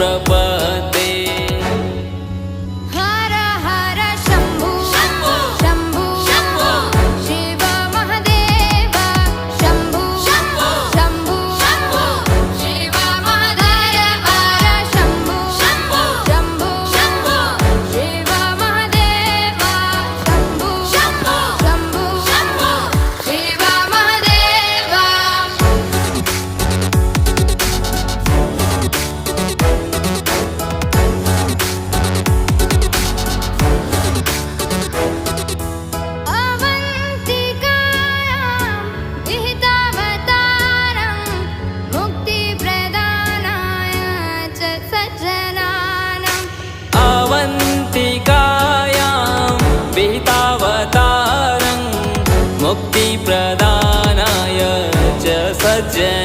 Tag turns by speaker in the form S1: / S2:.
S1: प्रपद्ये।
S2: हर हर शम्भु शम्भु शम्भु शम्भु शिव महादेव शम्भु शम्भु शम्भु शम्भु शिव महादेव शम्भु शम्भु शम्भु शम्भु शिव महादेव शम्भु शम्भु शम्भु शम्भु शिव महादेव। अवन्तिकायां विहितावतारं मुक्तिप्रदानाय च सज्जनानाम्।
S1: अवन्तिकायां विहितावतारं मुक्तिप्रदानाय च सज्जनानां।